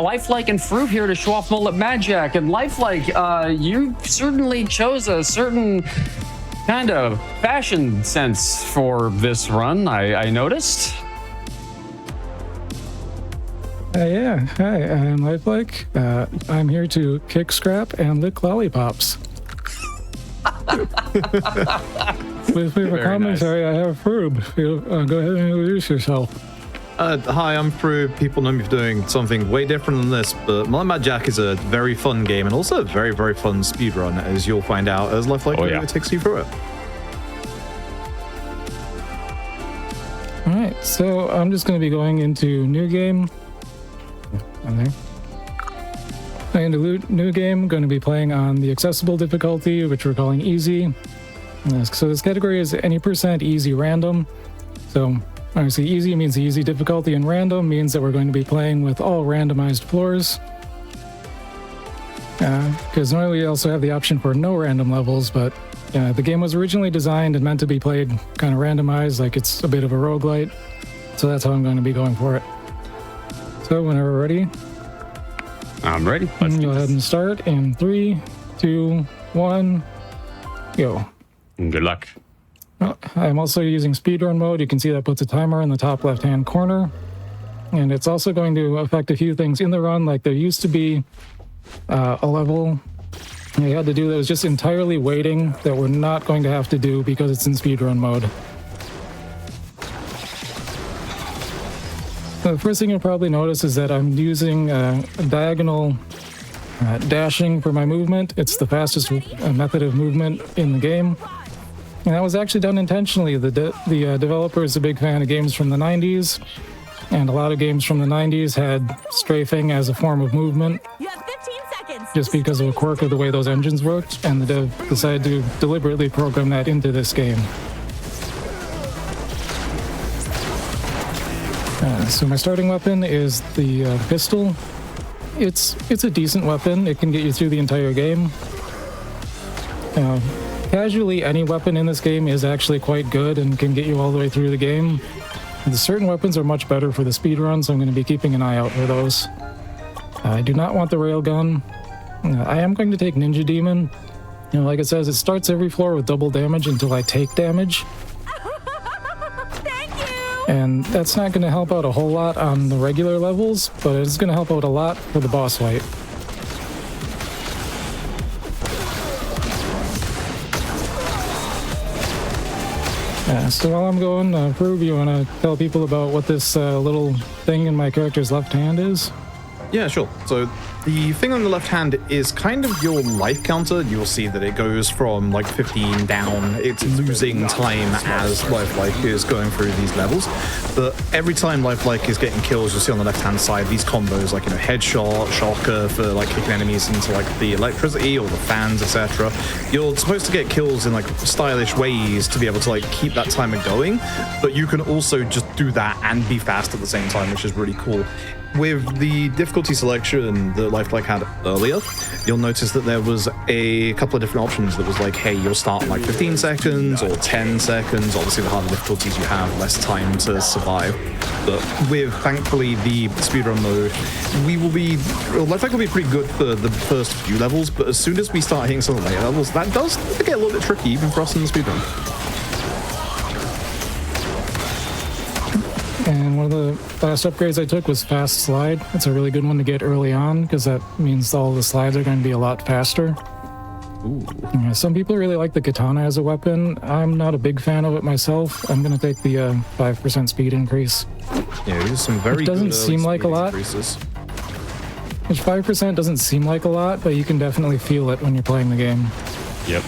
Lifelike and Froob here to show off Mullet MadJack. And Lifelike, you certainly chose a certain kind of fashion sense for this run, I noticed. Yeah, hi, I'm Lifelike. I'm here to kick scrap and lick lollipops. With favorite commentary, nice. I have Froob. Go ahead and introduce yourself. Hi, I'm Froob. People know me for doing something way different than this, but Mullet MadJack is a very fun game and also a very, very fun speedrun, as you'll find out as Lifelike takes you through it. Alright, so I'm just going to be going into new game. Into new game, going to be playing on the accessible difficulty, which we're calling easy. So this category is any % easy random. So obviously easy means easy difficulty, and random means that we're going to be playing with all randomized floors. Because normally we also have the option for no random levels, but the game was originally designed and meant to be played kind of randomized, like it's a bit of a roguelite. So that's how I'm going to be going for it. So whenever we're ready. I'm ready. Let's go ahead and start in 3, 2, 1, go. Good luck. I'm also using speedrun mode. You can see that puts a timer in the top left-hand corner. And it's also going to affect a few things in the run, like there used to be a level you had to do that was just entirely waiting that we're not going to have to do because it's in speedrun mode. The first thing you'll probably notice is that I'm using diagonal dashing for my movement. It's the fastest method of movement in the game. And that was actually done intentionally. The developer is a big fan of games from the 90s, and a lot of games from the 90s had strafing as a form of movement. You have 15 seconds. Just because of a quirk of the way those engines worked, and the dev decided to deliberately program that into this game. So my starting weapon is the pistol. It's a decent weapon. It can get you through the entire game. Casually, any weapon in this game is actually quite good and can get you all the way through the game. The certain weapons are much better for the speedrun, so I'm going to be keeping an eye out for those. I do not want the railgun. I am going to take Ninja Demon. Like it says, it starts every floor with double damage until I take damage. And that's not going to help out a whole lot on the regular levels, but it's going to help out a lot for the boss fight. So while I'm going, Froob, you want to tell people about what this little thing in my character's left hand is? Yeah, sure. So the thing on the left hand is kind of your life counter. You'll see that it goes from like 15 down. It's losing time as Lifelike is going through these levels. But every time Lifelike is getting kills, you'll see on the left-hand side these combos like, headshot, shocker for like kicking enemies into like the electricity or the fans, etc. You're supposed to get kills in like stylish ways to be able to like keep that timer going, but you can also just do that and be fast at the same time, which is really cool. With the difficulty selection that Lifelike had earlier, you'll notice that there was a couple of different options that was like, hey, you'll start in like 15 seconds or 10 seconds. Obviously, the harder difficulties you have, less time to survive. But with, thankfully, the speedrun mode, Lifelike will be pretty good for the first few levels, but as soon as we start hitting some of the later levels, that does get a little bit tricky, even for us in the speedrun. And one of the last upgrades I took was Fast Slide. It's a really good one to get early on, because that means all the slides are going to be a lot faster. Ooh. Yeah, some people really like the katana as a weapon. I'm not a big fan of it myself. I'm going to take the 5% speed increase. Yeah, there's some very Which doesn't seem like a lot. Increases. Which 5% doesn't seem like a lot, but you can definitely feel it when you're playing the game. Yep.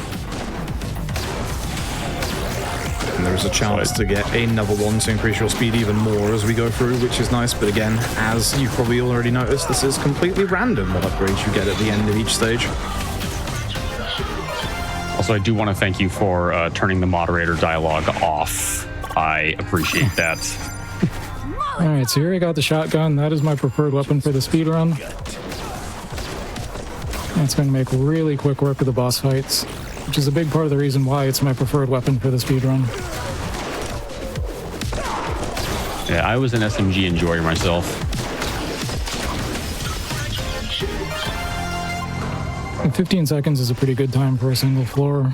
And there is a chance to get another one to increase your speed even more as we go through, which is nice. But again, as you've probably already noticed, this is completely random what upgrades you get at the end of each stage. Also, I do want to thank you for turning the moderator dialogue off. I appreciate that. Alright, so here I got the shotgun. That is my preferred weapon for the speedrun. It's going to make really quick work of the boss fights, which is a big part of the reason why it's my preferred weapon for the speedrun. Yeah, I was an SMG enjoyer myself. 15 seconds is a pretty good time for a single floor.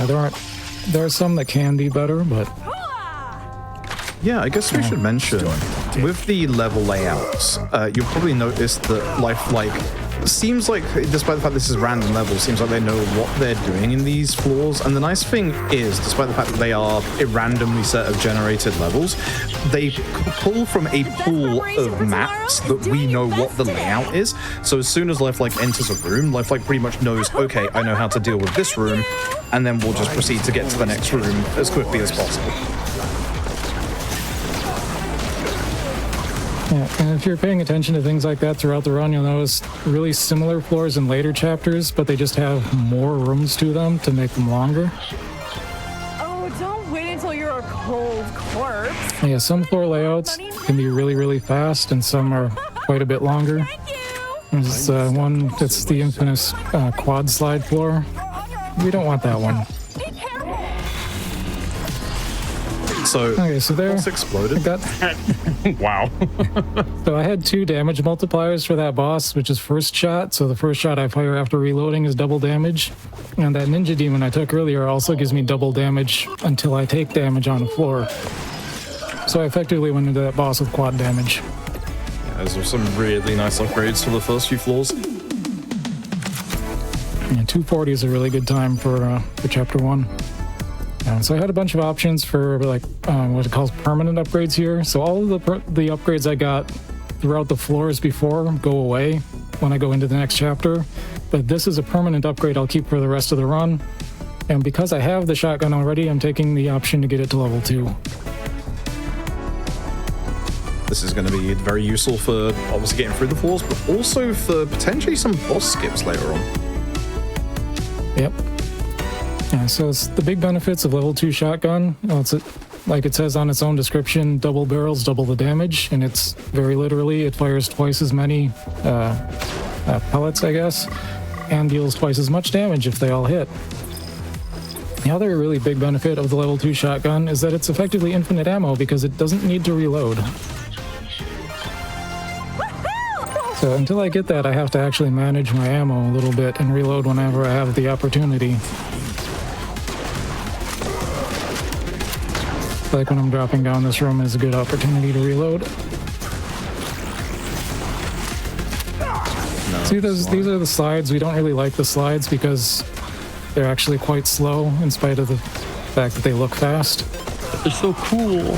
There are some that can be better, but Yeah, I guess we should mention, with the level layouts, you'll probably notice that lifelike seems like, despite the fact this is random levels, seems like they know what they're doing in these floors. And the nice thing is, despite the fact that they are a randomly set of generated levels, they pull from a pool of maps that we know what the layout is. So as soon as lifelike enters a room, lifelike pretty much knows, okay, I know how to deal with this room, and then we'll just proceed to get to the next room as quickly as possible. yeah, and if you're paying attention to things like that throughout the run, you'll notice really similar floors in later chapters, but they just have more rooms to them to make them longer. Oh, don't wait until you're a cold corpse. And yeah, some floor layouts can be really, really fast, and some are quite a bit longer. Thank you. There's one that's the infamous quad slide floor. We don't want that one. Be careful. So, Okay, so there. boss exploded. Wow. So I had 2 damage multipliers for that boss, which is first shot. So the first shot I fire after reloading is double damage. And that ninja demon I took earlier also gives me double damage until I take damage on the floor. So I effectively went into that boss with quad damage. Yeah, those are some really nice upgrades for the first few floors. And 240 is a really good time for chapter 1. So I had a bunch of options for like what it calls permanent upgrades here. So all of the upgrades I got throughout the floors before go away when I go into the next chapter. But this is a permanent upgrade I'll keep for the rest of the run. And because I have the shotgun already, I'm taking the option to get it to level 2. This is going to be very useful for obviously getting through the floors, but also for potentially some boss skips later on. Yep. Yeah, so it's the big benefits of level 2 shotgun. Well, like it says on its own description, double barrels, double the damage, and it's very literally, it fires twice as many pellets, I guess, and deals twice as much damage if they all hit. The other really big benefit of the level 2 shotgun is that it's effectively infinite ammo because it doesn't need to reload. So until I get that, I have to actually manage my ammo a little bit and reload whenever I have the opportunity. Like when I'm dropping down this room is a good opportunity to reload. See, these are the slides. We don't really like the slides because they're actually quite slow in spite of the fact that they look fast. They're so cool.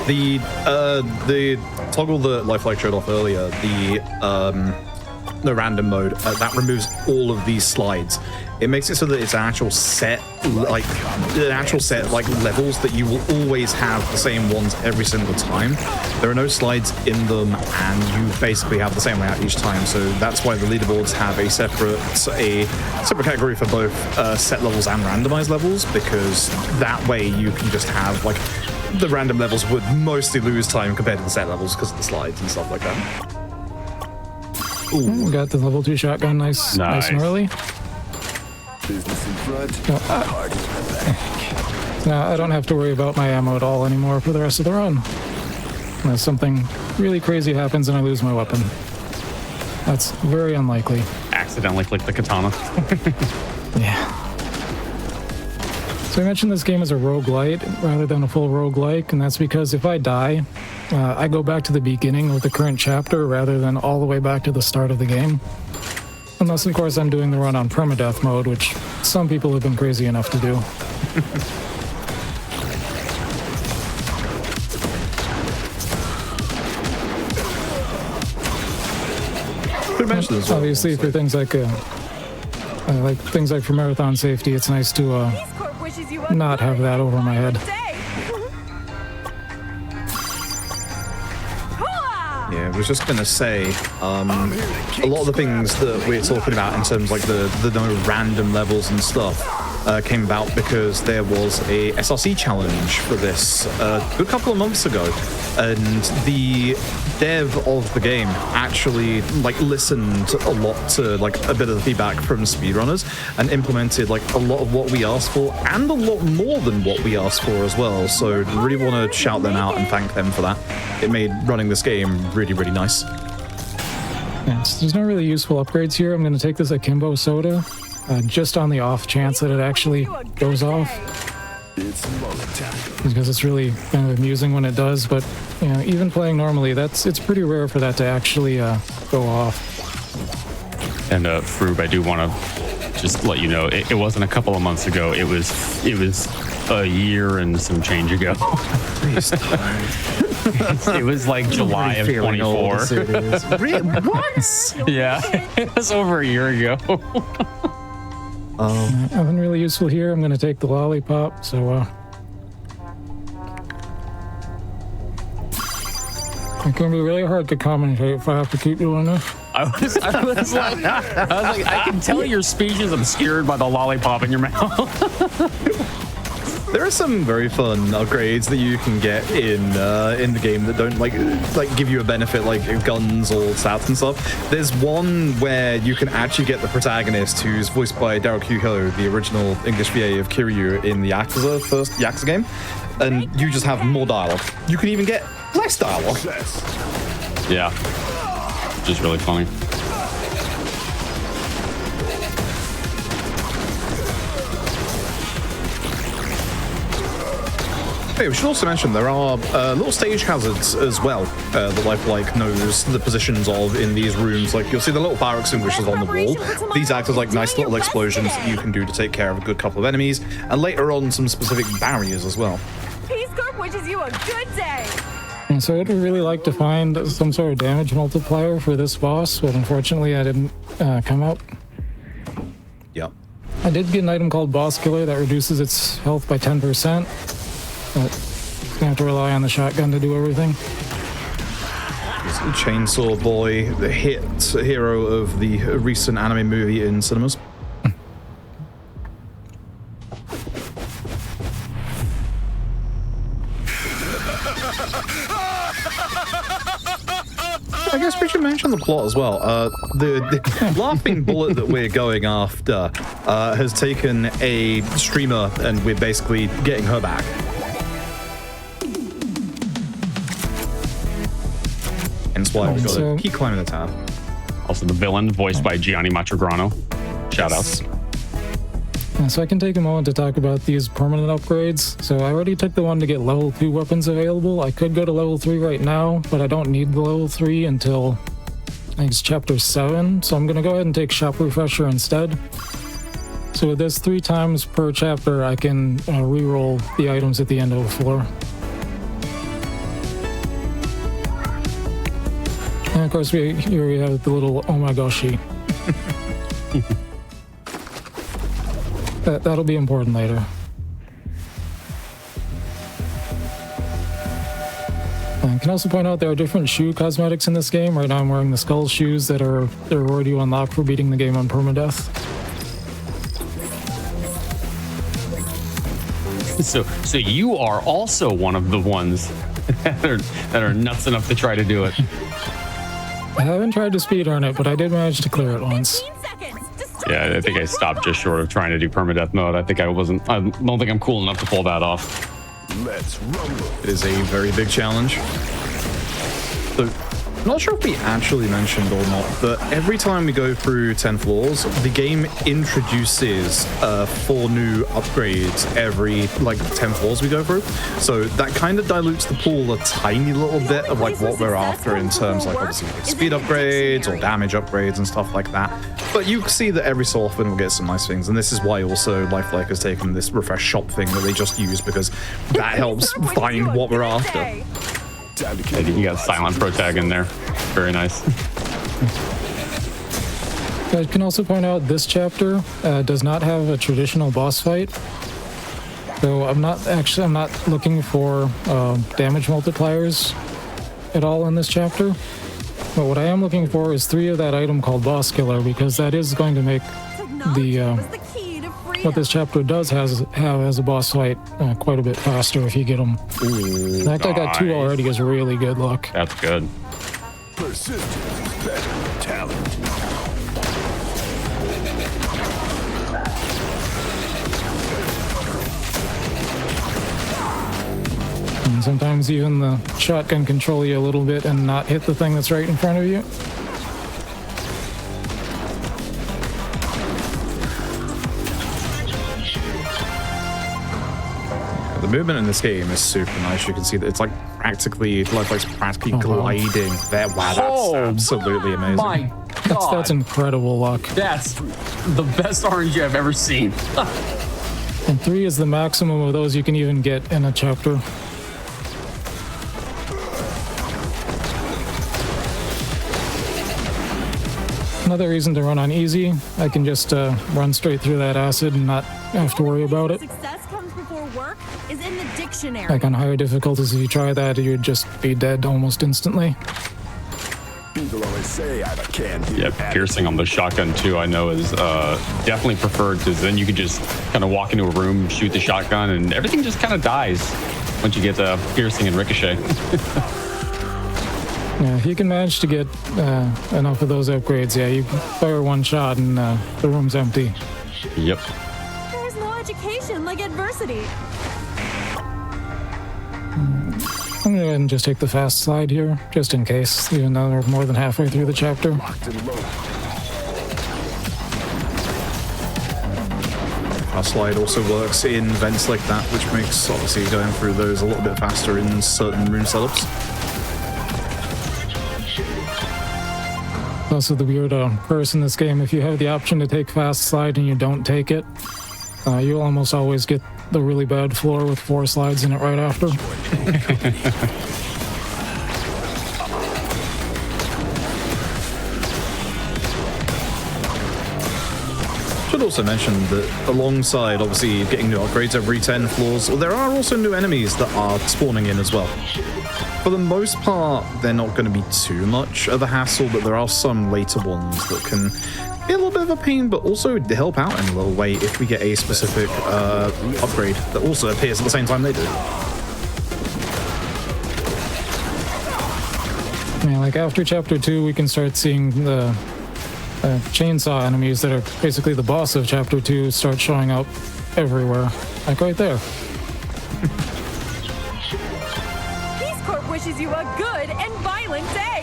The toggle that lifelike showed off earlier, the random mode, that removes all of these slides. It makes it so that it's an actual set like levels that you will always have the same ones every single time. There are no slides in them, and you basically have the same layout each time. So that's why the leaderboards have a separate category for both set levels and randomized levels, because that way you can just have like the random levels would mostly lose time compared to the set levels because of the slides and stuff like that. Ooh. Got the level 2 shotgun nice and early. Business in front, heart in the back. Now I don't have to worry about my ammo at all anymore for the rest of the run. Unless something really crazy happens and I lose my weapon. That's very unlikely. Accidentally clicked the katana. Yeah. So I mentioned this game is a roguelite rather than a full roguelike, and that's because if I die, I go back to the beginning of the current chapter rather than all the way back to the start of the game. Unless, of course, I'm doing the run on permadeath mode, which some people have been crazy enough to do. Obviously, for things like for marathon safety, it's nice to not have that over my head. Yeah, I was just gonna say, a lot of the things that we're talking about in terms of like the no random levels and stuff came about because there was a SRC challenge for this a good couple of months ago, and the dev of the game actually like listened a lot to like a bit of the feedback from speedrunners and implemented like a lot of what we asked for and a lot more than what we asked for as well. So really want to shout them out and thank them for that. It made running this game really, really nice. Yes, there's no really useful upgrades here. I'm going to take this Akimbo soda, just on the off chance that it actually goes off. It's mullet time. Because it's really kind of amusing when it does, but you know, even playing normally, it's pretty rare for that to actually go off. And Froob, I do want to just let you know, it wasn't a couple of months ago. It was a year and some change ago. Please don't. It was like July of 24. What? Yeah, it was over a year ago. Nothing really useful here. I'm going to take the lollipop, so it can be really hard to commentate if I have to keep doing this. I was like, I can tell your speech is obscured by the lollipop in your mouth. There are some very fun upgrades that you can get in the game that don't like give you a benefit, like guns or stats and stuff. There's one where you can actually get the protagonist, who's voiced by Danejerus, the original English VA of Kiryu in the first Yakuza game, and you just have more dialogue. You can even get less dialogue. Yeah, which is really funny. Hey, we should also mention there are little stage hazards as well that Lifelike knows the positions of in these rooms. Like, you'll see the little fire extinguishers on the wall. These act as like nice little explosions that you can do to take care of a good couple of enemies, and later on some specific barriers as well. Peace Corp wishes you a good day. And so I'd really like to find some sort of damage multiplier for this boss, but unfortunately I didn't come out. Yep. I did get an item called Boss Killer that reduces its health by 10%. But gonna have to rely on the shotgun to do everything. Chainsaw Boy, the hero of the recent anime movie in cinemas. I guess we should mention the plot as well. The laughing bullet that we're going after has taken a streamer, and we're basically getting her back. Hence why we've got to keep climbing the tab. Also, the villain, voiced by Gianni Matrograno. Shoutouts. So I can take a moment to talk about these permanent upgrades. So I already took the one to get level 2 weapons available. I could go to level 3 right now, but I don't need the level 3 until I think it's chapter 7. So I'm going to go ahead and take Shop Refresher instead. So with this 3 times per chapter, I can reroll the items at the end of the floor. And of course, here we have the little oh my goshi. That'll be important later. I can also point out there are different shoe cosmetics in this game. Right now I'm wearing the skull shoes that are the reward you unlock for beating the game on permadeath. So you are also one of the ones that are nuts enough to try to do it. I haven't tried to speedrun it, but I did manage to clear it once. Yeah, I think I stopped just short of trying to do permadeath mode. I don't think I'm cool enough to pull that off. Let's rumble. It is a very big challenge. So, I'm not sure if we actually mentioned or not, but every time we go through 10 floors, the game introduces 4 new upgrades every, 10 floors we go through. So that kind of dilutes the pool a tiny little bit of, what we're after in terms, obviously, speed upgrades or damage upgrades and stuff like that. But you see that every so often we'll get some nice things, and this is why also Lifelike has taken this refresh shop thing that they just use, because that helps find what we're after. You got silent protag in there. Very nice. I can also point out this chapter does not have a traditional boss fight. So I'm not looking for damage multipliers at all in this chapter. But what I am looking for is 3 of that item called Boss Killer, because that is going to make the what this chapter does have as a boss fight quite a bit faster if you get them. Ooh, in fact, I got 2 already is really good luck. That's good. Persistence is better than talent. And sometimes even the shotgun control you a little bit and not hit the thing that's right in front of you. The movement in this game is super nice. You can see that it's like practically, Lifelike's practically gliding there. Wow, that's absolutely amazing. My God. That's incredible luck. That's the best RNG I've ever seen. And 3 is the maximum of those you can even get in a chapter. Another reason to run on easy, I can just run straight through that acid and not have to worry about it. Success comes before work is in the dictionary. Like on higher difficulties, if you try that, you'd just be dead almost instantly. People always say I have a can-do Yeah, piercing on the shotgun too, I know is definitely preferred, because then you could just kind of walk into a room, shoot the shotgun, and everything just kind of dies once you get piercing and ricochet. Yeah, if you can manage to get enough of those upgrades, yeah, you fire one shot and the room's empty. Yep. There's no education like adversity. I'm gonna go ahead and just take the fast slide here, just in case, even though we're more than halfway through the chapter. locked and loaded. Our slide also works in vents like that, which makes obviously going through those a little bit faster in certain room setups. Also the weird curse in this game, if you have the option to take fast slide and you don't take it, you'll almost always get the really bad floor with 4 slides in it right after. Should also mention that alongside obviously getting new upgrades every 10 floors, there are also new enemies that are spawning in as well. For the most part, they're not going to be too much of a hassle, but there are some later ones that can be a little bit of a pain, but also help out in a little way if we get a specific upgrade that also appears at the same time they do. Yeah, like after chapter 2, we can start seeing the chainsaw enemies that are basically the boss of chapter 2 start showing up everywhere. Like right there. Peace Corp wishes you a good and violent day.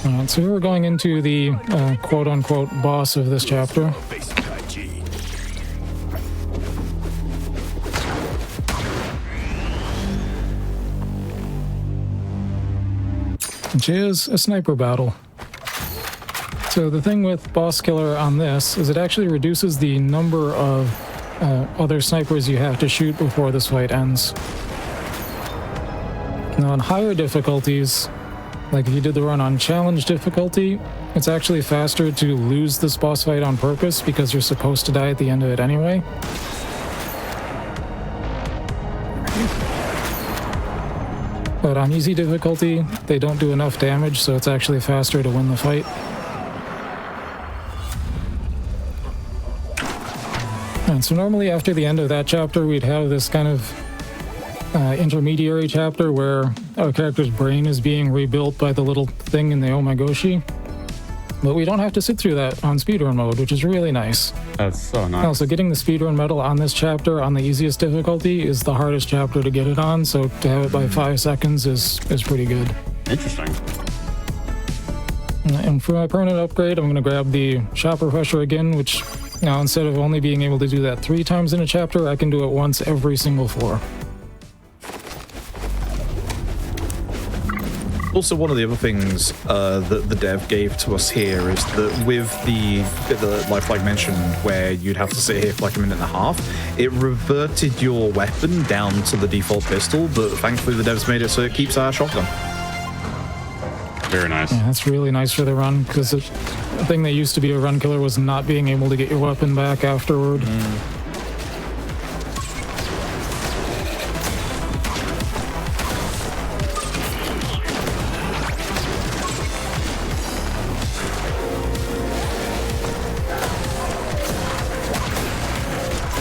Alright, so we're going into the quote-unquote boss of this chapter. Basic hygiene. Which is a sniper battle. So the thing with Boss Killer on this is it actually reduces the number of other snipers you have to shoot before this fight ends. Now on higher difficulties, like if you did the run on challenge difficulty, it's actually faster to lose this boss fight on purpose because you're supposed to die at the end of it anyway. But on easy difficulty, they don't do enough damage, so it's actually faster to win the fight. And so normally after the end of that chapter, we'd have this kind of intermediary chapter where our character's brain is being rebuilt by the little thing in the Omegoshi. But we don't have to sit through that on speedrun mode, which is really nice. That's so nice. Also, getting the speedrun medal on this chapter on the easiest difficulty is the hardest chapter to get it on, so to have it by 5 seconds is pretty good. Interesting. And for my permanent upgrade, I'm going to grab the Shop Refresher again, which now instead of only being able to do that 3 times in a chapter, I can do it once every single floor. Also, one of the other things that the dev gave to us here is that with the lifelike mentioned where you'd have to sit here for like a minute and a half, it reverted your weapon down to the default pistol, but thankfully the devs made it so it keeps our shotgun. Very nice. Yeah, that's really nice for the run, because the thing that used to be a run killer was not being able to get your weapon back afterward.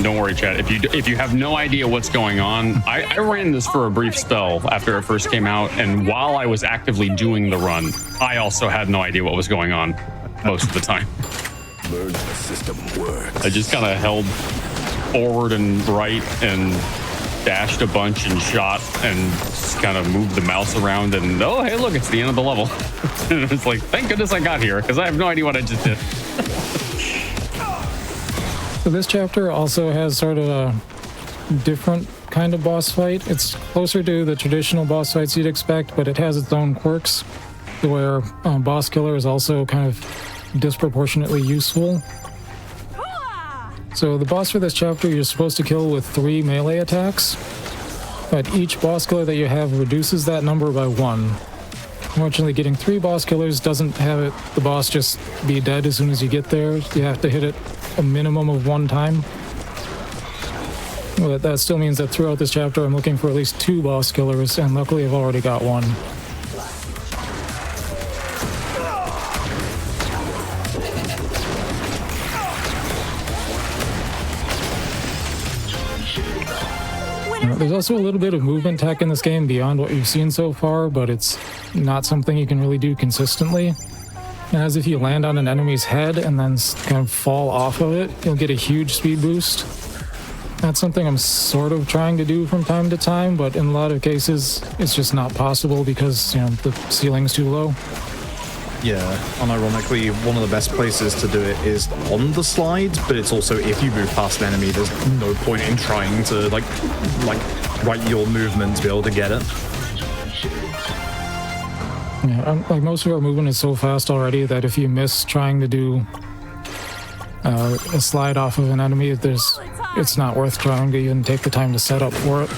Don't worry, chat. If you have no idea what's going on, I ran this for a brief spell after it first came out, and while I was actively doing the run, I also had no idea what was going on most of the time. Learn how the system works. I just kind of held forward and right and dashed a bunch and shot and just kind of moved the mouse around and oh, hey, look, it's the end of the level. And it's like, thank goodness I got here because I have no idea what I just did. So this chapter also has sort of a different kind of boss fight. It's closer to the traditional boss fights you'd expect, but it has its own quirks, where boss killer is also kind of disproportionately useful. So the boss for this chapter you're supposed to kill with 3 melee attacks, but each boss killer that you have reduces that number by 1. Unfortunately, getting 3 boss killers doesn't have the boss just be dead as soon as you get there. You have to hit it a minimum of 1 time. Well, that still means that throughout this chapter I'm looking for at least 2 boss killers, and luckily I've already got 1. There's also a little bit of movement tech in this game beyond what you've seen so far, but it's not something you can really do consistently. As if you land on an enemy's head and then kind of fall off of it, you'll get a huge speed boost. That's something I'm sort of trying to do from time to time, but in a lot of cases it's just not possible because, you know, the ceiling's too low. Yeah, unironically, one of the best places to do it is on the slides, but it's also if you move past an enemy, there's no point in trying to like write your movement to be able to get it. Yeah, like most of our movement is so fast already that if you miss trying to do a slide off of an enemy, it's not worth trying to even take the time to set up for it.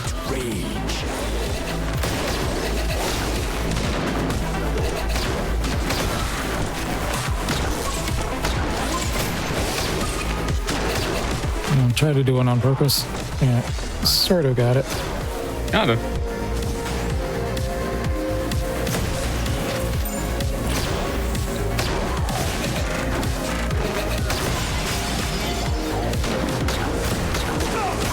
Try to do one on purpose. Yeah, sort of got it. Got it.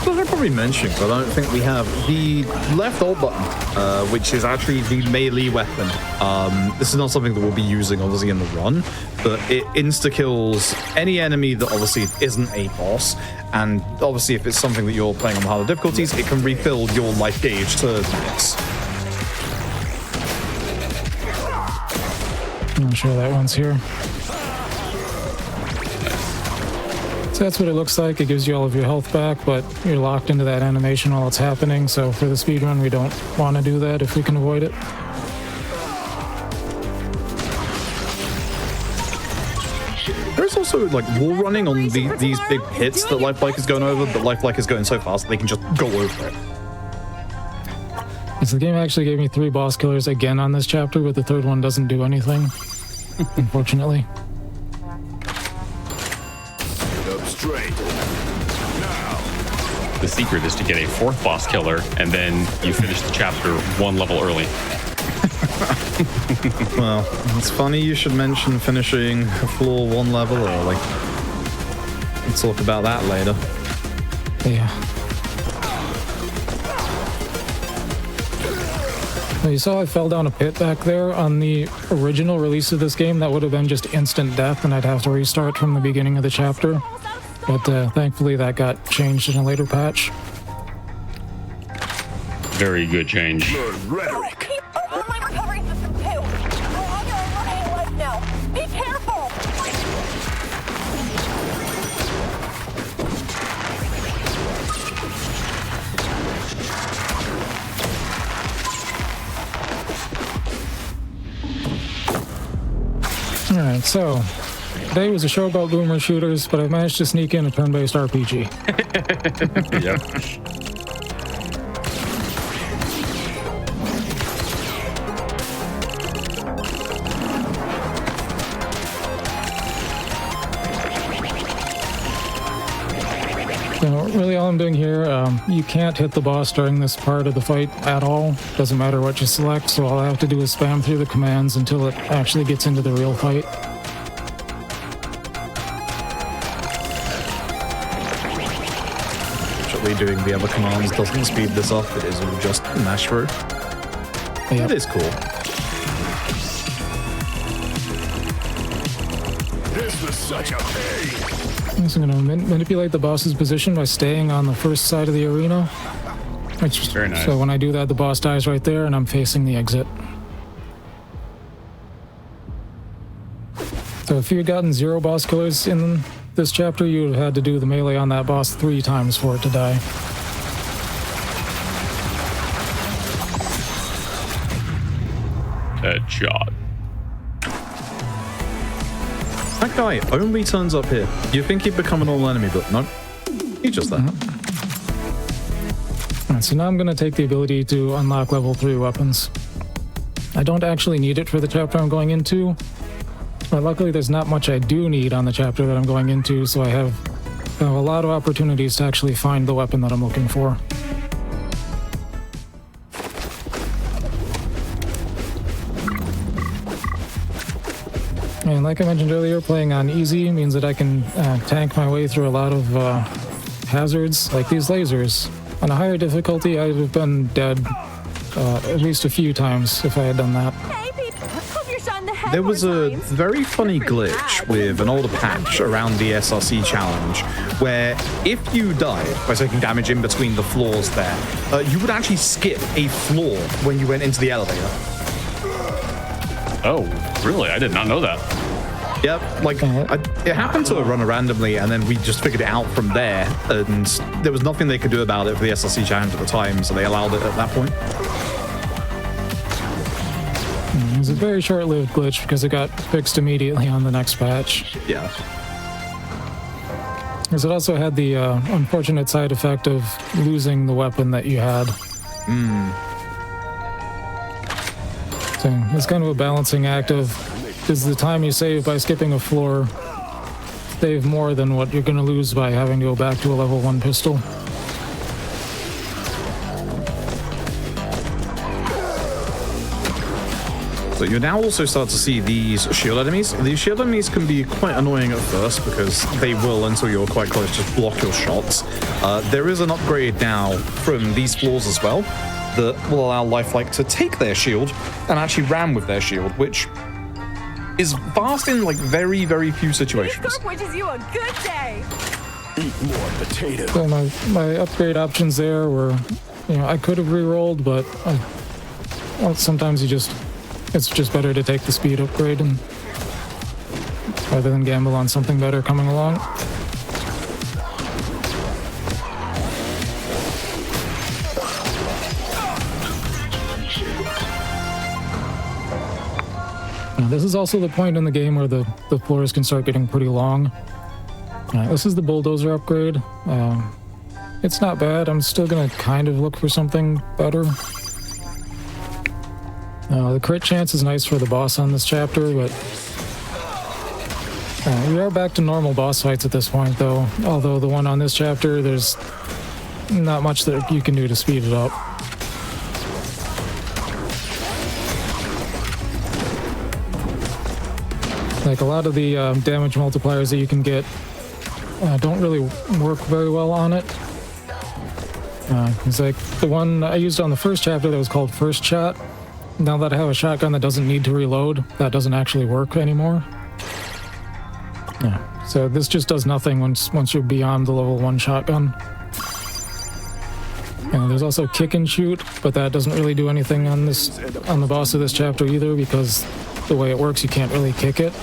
Well, I probably mentioned, but I don't think we have the left alt button, which is actually the melee weapon. This is not something that we'll be using, obviously, in the run, but it insta-kills any enemy that obviously isn't a boss, and obviously if it's something that you're playing on harder difficulties, it can refill your life gauge to max. I'm sure that one's here. So that's what it looks like. It gives you all of your health back, but you're locked into that animation while it's happening, so for the speedrun we don't want to do that if we can avoid it. There's also like wall running on these big pits that Lifelike is going over, but Lifelike is going so fast they can just go over it. So the game actually gave me 3 boss killers again on this chapter, but the third one doesn't do anything, unfortunately. Up straight. Now. The secret is to get a 4th boss killer, and then you finish the chapter 1 level early. Well, it's funny you should mention finishing a floor 1 level early. We'll talk about that later. Yeah. Now you saw I fell down a pit back there. On the original release of this game, that would have been just instant death and I'd have to restart from the beginning of the chapter. But thankfully that got changed in a later patch. Very good change. Learn rhetoric. Oh, my recovery system too. We're all gonna run out of life now. Be careful. Alright, so today was a show about boomer shooters, but I managed to sneak in a turn-based RPG. Yep. So really all I'm doing here, you can't hit the boss during this part of the fight at all. Doesn't matter what you select, so all I have to do is spam through the commands until it actually gets into the real fight. Actually doing the other commands doesn't speed this up, it is all just mash through. Yep. That is cool. This was such a pain. So I'm going to manipulate the boss's position by staying on the first side of the arena. Very nice. So when I do that, the boss dies right there, and I'm facing the exit. So if you'd gotten 0 boss killers in this chapter, you would have had to do the melee on that boss 3 times for it to die. Headshot. That guy only turns up here. You think he'd become a normal enemy, but no. He's just there. Alright, so now I'm going to take the ability to unlock level 3 weapons. I don't actually need it for the chapter I'm going into, but luckily there's not much I do need on the chapter that I'm going into, so I have a lot of opportunities to actually find the weapon that I'm looking for. And like I mentioned earlier, playing on easy means that I can tank my way through a lot of hazards, like these lasers. On a higher difficulty, I would have been dead at least a few times if I had done that. Hey, people. Hope you're shot in the head There was more a times. very funny Pretty glitch bad. with an older patch around the SRC challenge, where if you died by taking damage in between the floors there, you would actually skip a floor when you went into the elevator. Oh, really? I did not know that. Yep, like, it happened to run randomly, and then we just figured it out from there, and there was nothing they could do about it for the SLC challenge at the time, so they allowed it at that point. It was a very short-lived glitch because it got fixed immediately on the next patch. Yeah. Because it also had the unfortunate side effect of losing the weapon that you had. So it's kind of a balancing act of, does the time you save by skipping a floor save more than what you're going to lose by having to go back to a level 1 pistol? So you now also start to see these shield enemies. These shield enemies can be quite annoying at first because they will, until you're quite close, just block your shots. There is an upgrade now from these floors as well that will allow Lifelike to take their shield and actually ram with their shield, which is fast in like very, very few This situations. scope wishes you a good day. Eat more potato. So my upgrade options there were, I could have re-rolled, but sometimes it's just better to take the speed upgrade and rather than gamble on something better coming along. Now, this is also the point in the game where the floors can start getting pretty long. This is the bulldozer upgrade. It's not bad. I'm still gonna kind of look for something better. The crit chance is nice for the boss on this chapter, but we are back to normal boss fights at this point, though. Although the one on this chapter, there's not much that you can do to speed it up. Like a lot of the damage multipliers that you can get don't really work very well on it. It's like the one I used on the first chapter that was called First Shot. Now that I have a shotgun that doesn't need to reload, that doesn't actually work anymore. Yeah, so this just does nothing once you're beyond the level 1 shotgun. And there's also kick and shoot, but that doesn't really do anything on the boss of this chapter either, because the way it works, you can't really kick it.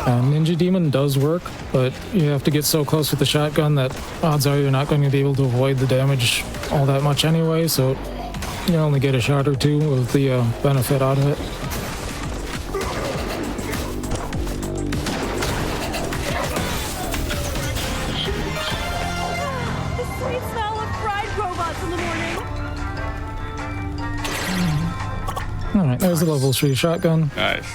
Ninja Demon does work, but you have to get so close with the shotgun that odds are you're not going to be able to avoid the damage all that much anyway, so you only get a shot or two with the benefit out of it. The sweet smell of fried robots in the morning. Alright, there's the level 3 shotgun. Nice.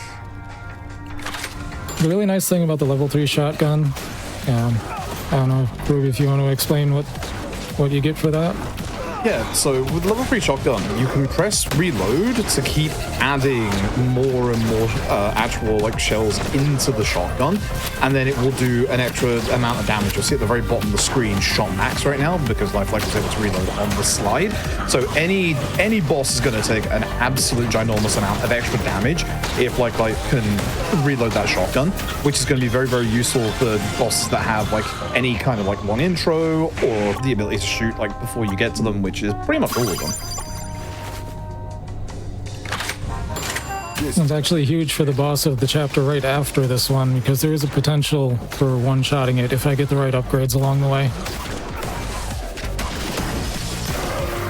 The really nice thing about the level 3 shotgun, I don't know, Froob, if you want to explain what you get for that. Yeah, so with level 3 shotgun, you can press reload to keep adding more and more actual like shells into the shotgun, and then it will do an extra amount of damage. You'll see at the very bottom of the screen shot max right now because Lifelike was able to reload on the slide. So any boss is going to take an absolute ginormous amount of extra damage if Lifelike can reload that shotgun, which is going to be very, very useful for bosses that have like any kind of like long intro or the ability to shoot like before you get to them, which is pretty much all of them. It's actually huge for the boss of the chapter right after this one, because there is a potential for one-shotting it if I get the right upgrades along the way.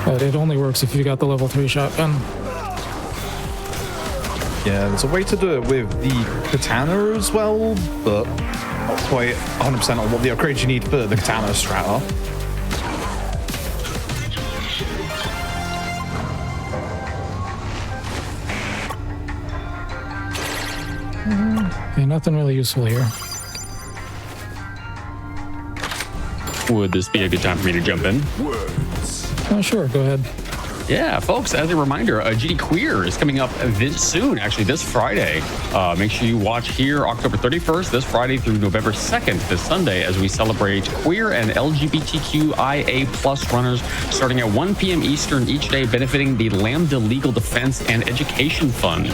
But it only works if you got the level 3 shotgun. Yeah, there's a way to do it with the katana as well, but not quite 100% on what the upgrades you need for the katana strat are. Okay, nothing really useful here. Would this be a good time for me to jump in? Oh, sure, go ahead. Yeah, folks, as a reminder, GD Queer is coming up this soon, actually this Friday. Make sure you watch here October 31st, this Friday through November 2nd, this Sunday, as we celebrate queer and LGBTQIA plus runners starting at 1 p.m. Eastern each day, benefiting the Lambda Legal Defense and Education Fund.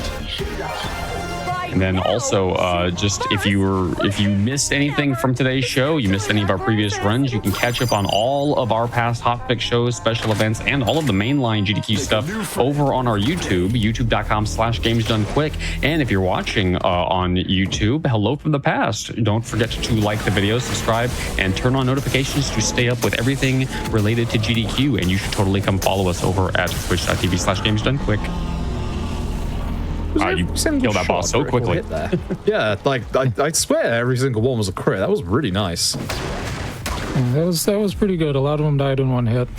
And then also, just if you missed anything from today's show, you missed any of our previous runs, you can catch up on all of our past Hotfix shows, special events, and all of the mainline GDQ stuff over on our YouTube, youtube.com/gamesdonequick. And if you're watching on YouTube, hello from the past. Don't forget to like the video, subscribe, and turn on notifications to stay up with everything related to GDQ. And you should totally come follow us over at twitch.tv/gamesdonequick. You killed that boss so quickly. Yeah, like I swear every single one was a crit. That was really nice. Yeah, that was pretty good. A lot of them died in one hit.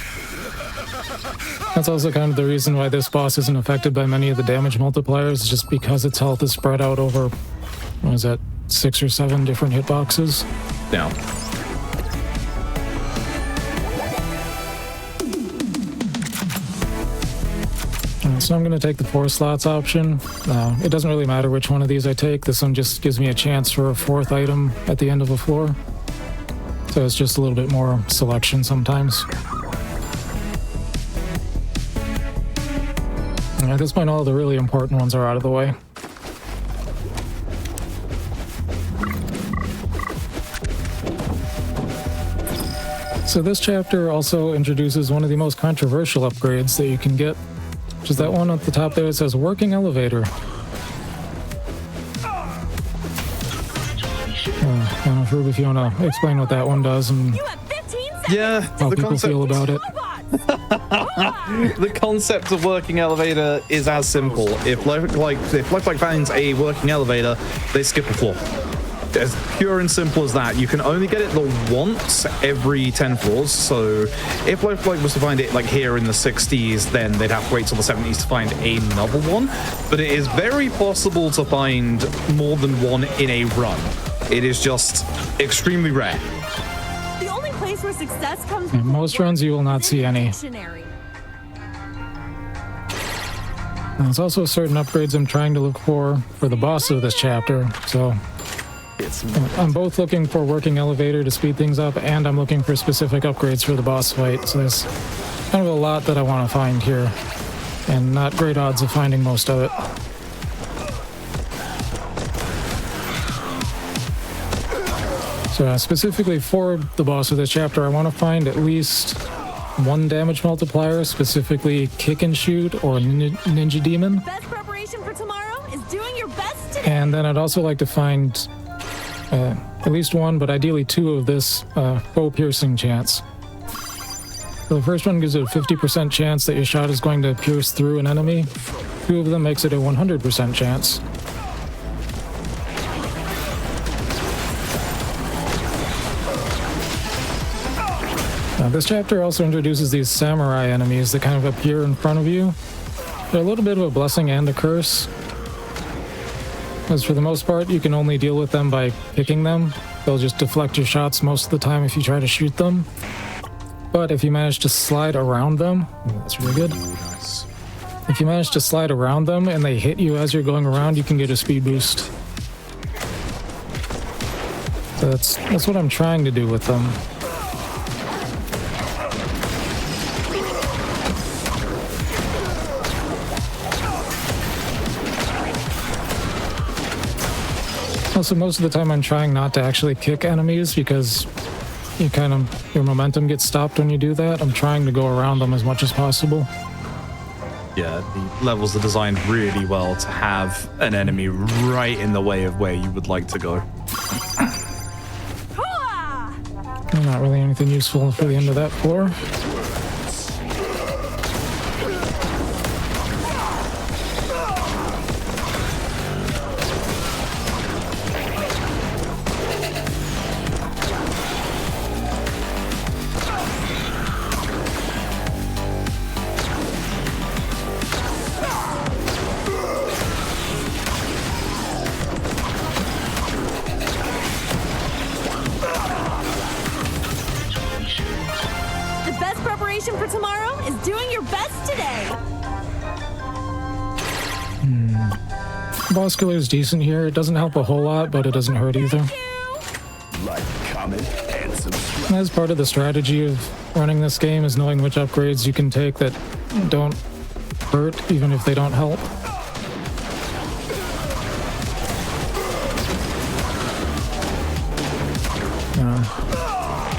That's also kind of the reason why this boss isn't affected by many of the damage multipliers, just because its health is spread out over, what is that, 6 or 7 different hitboxes. Yeah. So I'm going to take the 4 slots option. It doesn't really matter which one of these I take. This one just gives me a chance for a 4th item at the end of a floor. So it's just a little bit more selection sometimes. And at this point, all the really important ones are out of the way. So this chapter also introduces one of the most controversial upgrades that you can get, which is that one at the top there that says working elevator. I don't know, Froob, if you want to explain what that one does and how people feel about it. The concept of working elevator is as simple. If Lifelike finds a working elevator, they skip a floor. As pure and simple as that. You can only get it the once every 10 floors. So if Lifelike was to find it like here in the 60s, then they'd have to wait till the 70s to find another one. But it is very possible to find more than one in a run. It is just extremely rare. The only place where success comes In most runs, you will not see any. There's also certain upgrades I'm trying to look for the boss of this chapter. So I'm both looking for working elevator to speed things up, and I'm looking for specific upgrades for the boss fight. So there's kind of a lot that I want to find here, and not great odds of finding most of it. So specifically for the boss of this chapter, I want to find at least 1 damage multiplier, specifically kick and shoot or ninja demon. Best preparation for tomorrow is doing your best today. And then I'd also like to find at least 1, but ideally 2 of this bow piercing chance. So the first one gives it a 50% chance that your shot is going to pierce through an enemy. 2 of them makes it a 100% chance. This chapter also introduces these samurai enemies that kind of appear in front of you. They're a little bit of a blessing and a curse, as for the most part, you can only deal with them by picking them. They'll just deflect your shots most of the time if you try to shoot them. But if you manage to slide around them, that's really good. Nice. If you manage to slide around them and they hit you as you're going around, you can get a speed boost. So that's what I'm trying to do with them. Also, most of the time I'm trying not to actually kick enemies because your momentum gets stopped when you do that. I'm trying to go around them as much as possible. Yeah, the levels are designed really well to have an enemy right in the way of where you would like to go. Not really anything useful for the end of that floor. For tomorrow is doing your best today. Boss killer is decent here. It doesn't help a whole lot, but it doesn't hurt either. Like, comment, and subscribe. As part of the strategy of running this game is knowing which upgrades you can take that don't hurt, even if they don't help.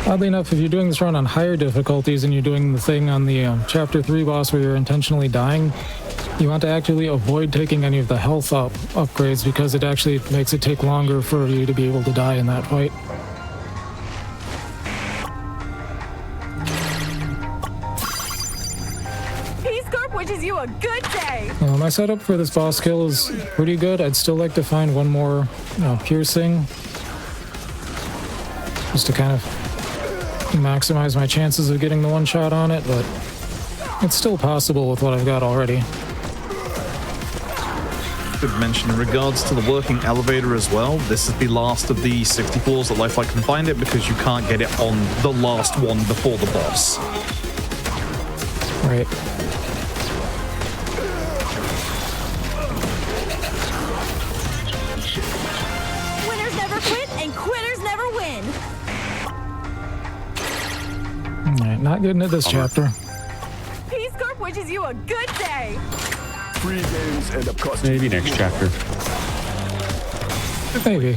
Oddly enough, if you're doing this run on higher difficulties and you're doing the thing on the Chapter 3 boss where you're intentionally dying, you want to actually avoid taking any of the health upgrades because it actually makes it take longer for you to be able to die in that fight. Peace Corp wishes you a good day. My setup for this boss kill is pretty good. I'd still like to find one more piercing, just to kind of maximize my chances of getting the one shot on it, but it's still possible with what I've got already. Good mention in regards to the working elevator as well. This is the last of the 60 floors that Lifelike can find it because you can't get it on the last one before the boss. Right. Winners never quit and quitters never win. Alright, not getting at this chapter. Peace Corp wishes you a good day. Free games end up costing. Maybe next chapter. Maybe.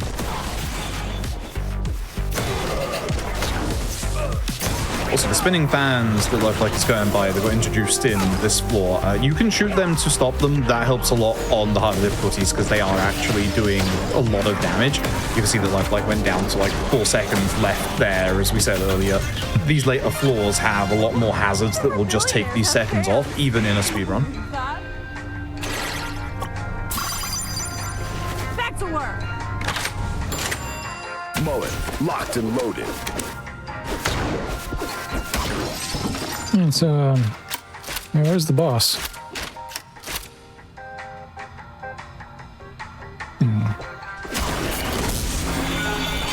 Also, the spinning fans that Lifelike is going by, they got introduced in this floor. You can shoot them to stop them. That helps a lot on the harder difficulties because they are actually doing a lot of damage. You can see that Lifelike went down to like 4 seconds left there, as we said earlier. These later floors have a lot more hazards that will just take these seconds off, even in a speedrun. Back to work. Mullet, locked and loaded. So, where's the boss?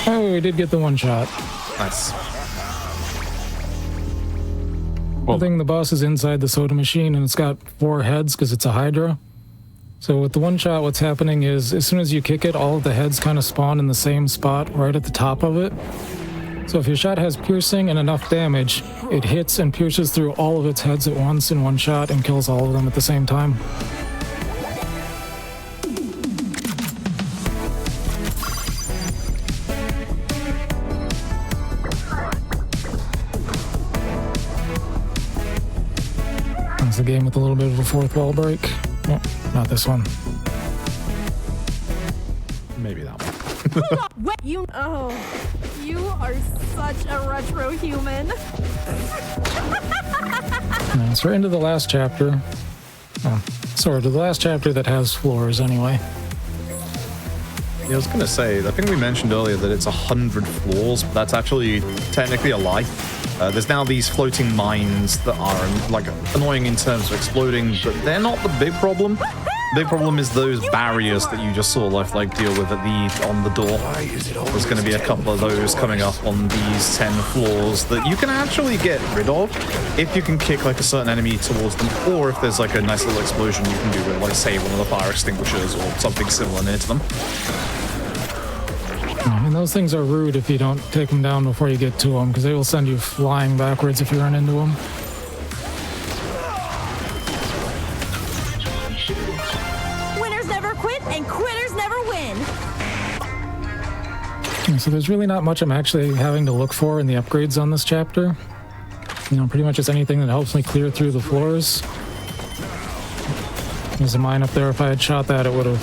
Oh, we did get the one shot. Nice. I think the boss is inside the soda machine and it's got 4 heads because it's a Hydra. So with the one shot, what's happening is as soon as you kick it, all of the heads kind of spawn in the same spot right at the top of it. So if your shot has piercing and enough damage, it hits and pierces through all of its heads at once in one shot and kills all of them at the same time. That's a game with a little bit of a fourth wall break. Oh, not this one. Maybe that one. What you you are such a retro human. It's right into the last chapter. Oh, sort of the last chapter that has floors anyway. Yeah, I was going to say, I think we mentioned earlier that it's 100 floors, but that's actually technically a lie. There's now these floating mines that are like annoying in terms of exploding, but they're not the big problem. The big problem is those barriers that you just saw Lifelike deal with at on the door. There's going to be a couple of those coming up on these 10 floors that you can actually get rid of if you can kick like a certain enemy towards them, or if there's like a nice little explosion you can do with, like say one of the fire extinguishers or something similar near to them. And those things are rude if you don't take them down before you get to them, because they will send you flying backwards if you run into them. Winners never quit and quitters never win. So there's really not much I'm actually having to look for in the upgrades on this chapter. You know, pretty much just anything that helps me clear through the floors. There's a mine up there. If I had shot that, it would have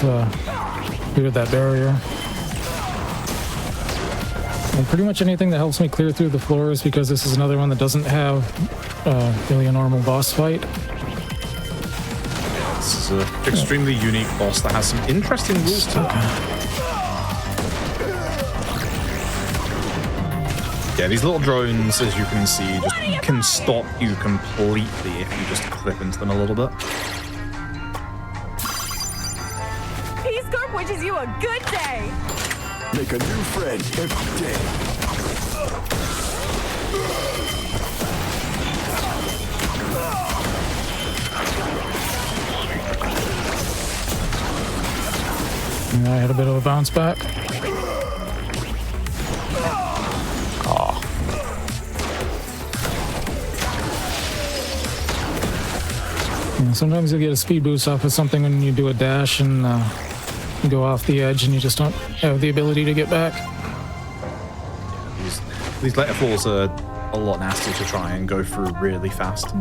cleared that barrier. And pretty much anything that helps me clear through the floors, because this is another one that doesn't have really a normal boss fight. This is an extremely unique boss that has some interesting rules to it. Yeah, these little drones, as you can see, just can stop you completely if you just clip into them a little bit. Peace Corp wishes you a good day. Make a new friend every day. And I had a bit of a bounce back. Sometimes you get a speed boost off of something when you do a dash and you go off the edge and you just don't have the ability to get back. These later floors are a lot nastier to try and go through really fast.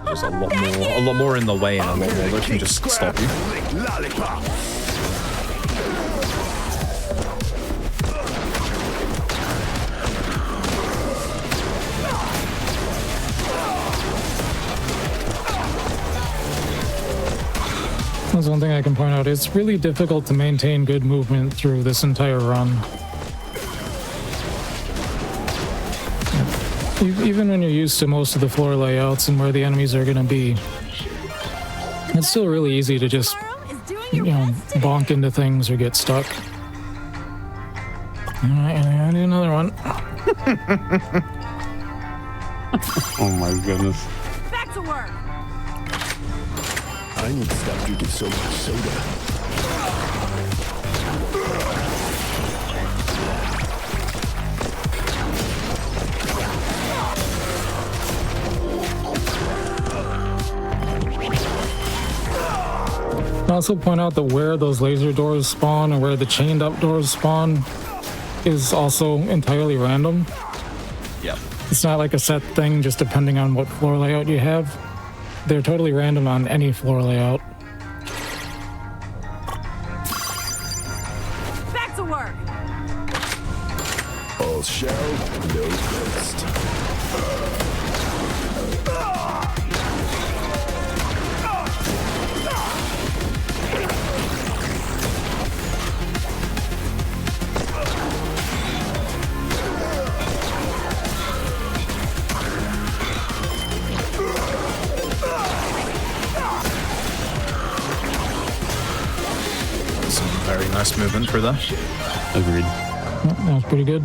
There's a lot more in the way and a lot more that can just stop you. Lollipop. That's one thing I can point out. It's really difficult to maintain good movement through this entire run. Even when you're used to most of the floor layouts and where the enemies are going to be, it's still really easy to just, you know, bonk into things or get stuck. Alright, I need another one. Oh my goodness. Back to work. I need to stop drinking so much soda. I also point out that where those laser doors spawn and where the chained up doors spawn is also entirely random. Yep. It's not like a set thing just depending on what floor layout you have. They're totally random on any floor layout. Back to work. All shell, no ghost. Very nice movement through there. Agreed. Yep, that was pretty good.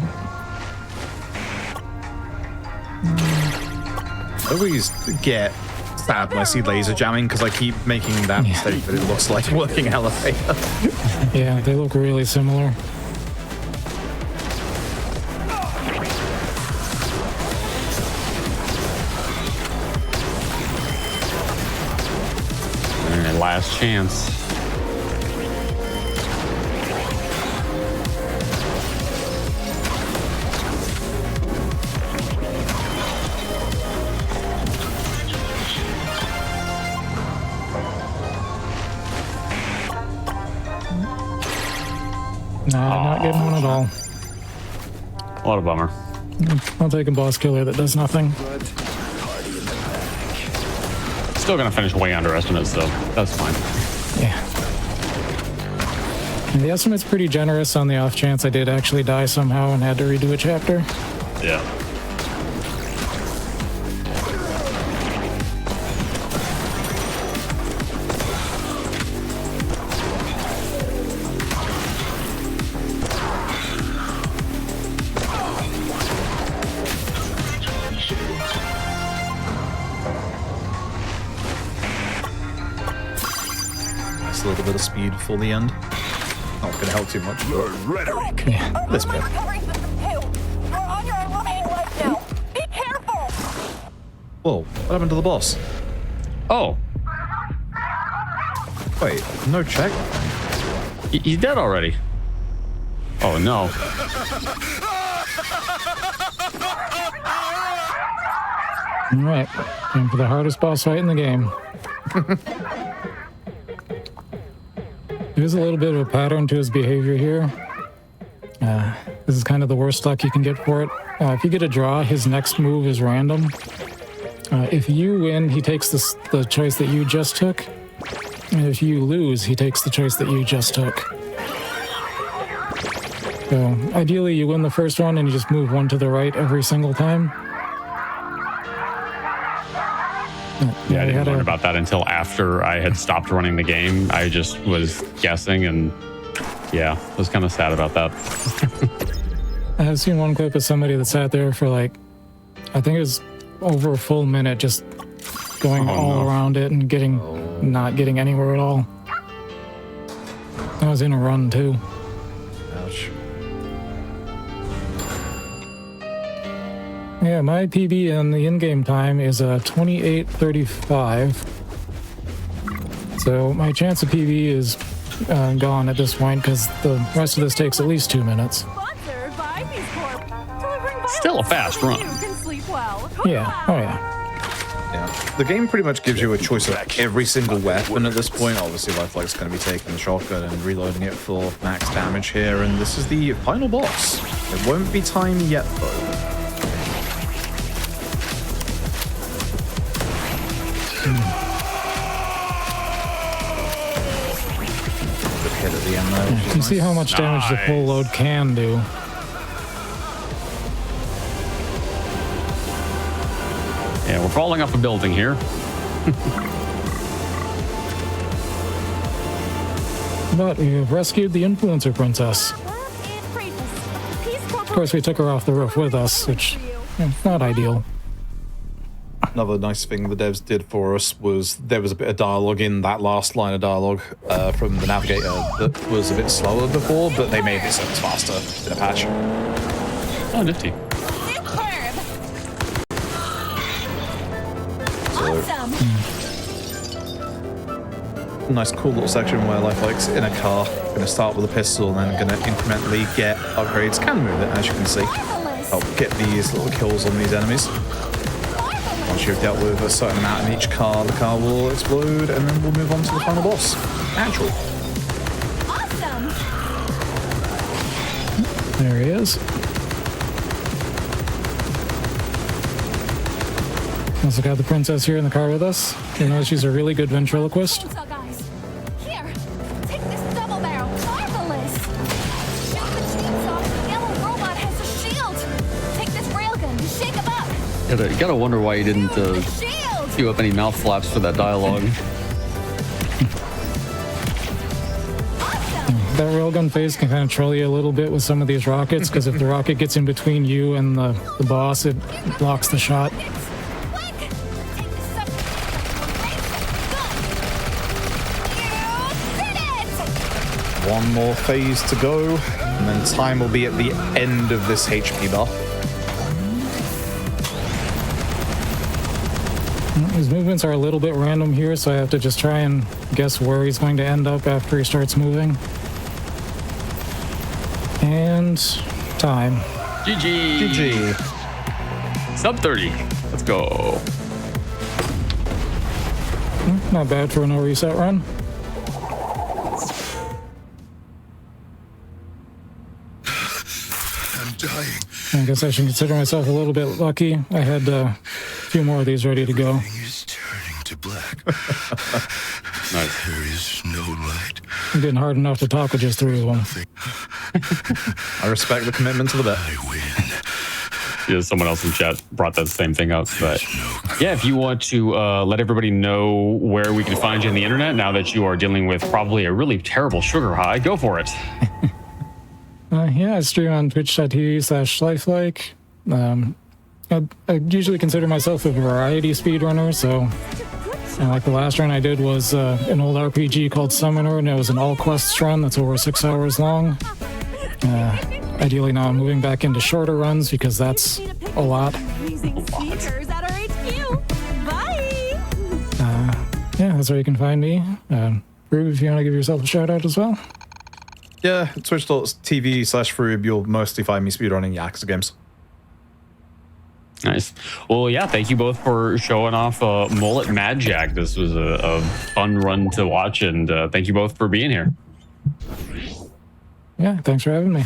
I always get sad when I see laser jamming because I keep making that mistake that it looks like a working elevator. Yeah, they look really similar. Alright, last chance. Nah, not getting one at all. What a bummer. I'll take a boss killer that does nothing. Still gonna finish way under estimates though. That's fine. Yeah. And the estimate's pretty generous on the off chance I did actually die somehow and had to redo a chapter. Yeah. A little bit of speed for the end. Not going to help too much. Your rhetoric. Yeah. This bit. Recovery system 2. You're on your own remaining life now. Be careful. Whoa, what happened to the boss? Oh, Wait, no check? he's dead already. Oh no. All right. And for the hardest boss fight in the game. There's a little bit of a pattern to his behavior here. This is kind of the worst luck you can get for it. If you get a draw, his next move is random. If you win, he takes the choice that you just took. And if you lose, he takes the choice that you just took. So ideally, you win the first one and you just move one to the right every single time. Yeah, I didn't learn about that until after I had stopped running the game. I just was guessing, and yeah, I was kind of sad about that. I've seen one clip of somebody that sat there for like, I think it was over a full minute, just going all around it and not getting anywhere at all. I was in a run too. Ouch. Yeah, my PB in the in-game time is 28:35. So my chance of PB is gone at this point because the rest of this takes at least 2 minutes. Sponsored by Peace Corp. Delivering Still a fast run. You can sleep well. Yeah, oh yeah. Yeah. The game pretty much gives you a choice of every single weapon at this point. Obviously, Lifelike's going to be taking the shotgun and reloading it for max damage here, and this is the final boss. It won't be time yet, though. Good hit at the end there. You can see how much damage the full load can do. Yeah, we're falling off a building here. But we have rescued the influencer princess. Of course, we took her off the roof with us, which not ideal. Another nice thing the devs did for us was there was a bit of dialogue in that last line of dialogue from the navigator that was a bit slower before, but they made it so it's faster in a patch. Oh, nifty. Nice cool little section where Lifelike's in a car, going to start with a pistol and then going to incrementally get upgrades. Can move it, as you can see. Help get these little kills on these enemies. Once you've dealt with a certain amount in each car, the car will explode and then we'll move on to the final boss. Natural. There he is. Also got the princess here in the car with us. You know, she's a really good ventriloquist. Here, take this double barrel. Marvelous. Shoot the chainsaw. The yellow robot has a shield. Take this railgun to shake him up. You gotta wonder why you didn't Shield. queue up any mouth flaps for that dialogue. That railgun phase can kind of troll you a little bit with some of these rockets, because if the rocket gets in between you and the boss, it blocks the shot. One more phase to go, and then time will be at the end of this HP bar. His movements are a little bit random here, so I have to just try and guess where he's going to end up after he starts moving. And time. GG. GG. Sub 30. Let's go. Not bad for a no reset run. I'm dying. I guess I should consider myself a little bit lucky. I had a few more of these ready to go. Everything is turning to black. Nice. There is no light. I'm getting hard enough to talk with just 3 of them. I respect the commitment to the bit. I win. Yeah, someone else in chat brought that same thing up. But yeah, if you want to let everybody know where we can find you on the internet now that you are dealing with probably a really terrible sugar high, go for it. Yeah, I stream on twitch.tv/lifelike. I usually consider myself a variety speedrunner, so like the last run I did was an old RPG called Summoner, and it was an all quests run that's over 6 hours long. Ideally now I'm moving back into shorter runs because that's a lot. Yeah, that's where you can find me. Froob, if you want to give yourself a shout out as well. Yeah, twitch.tv/Froob, you'll mostly find me speedrunning Yakuza games. Nice. Well, yeah, thank you both for showing off Mullet MadJack. This was a fun run to watch, and thank you both for being here. Yeah, thanks for having me.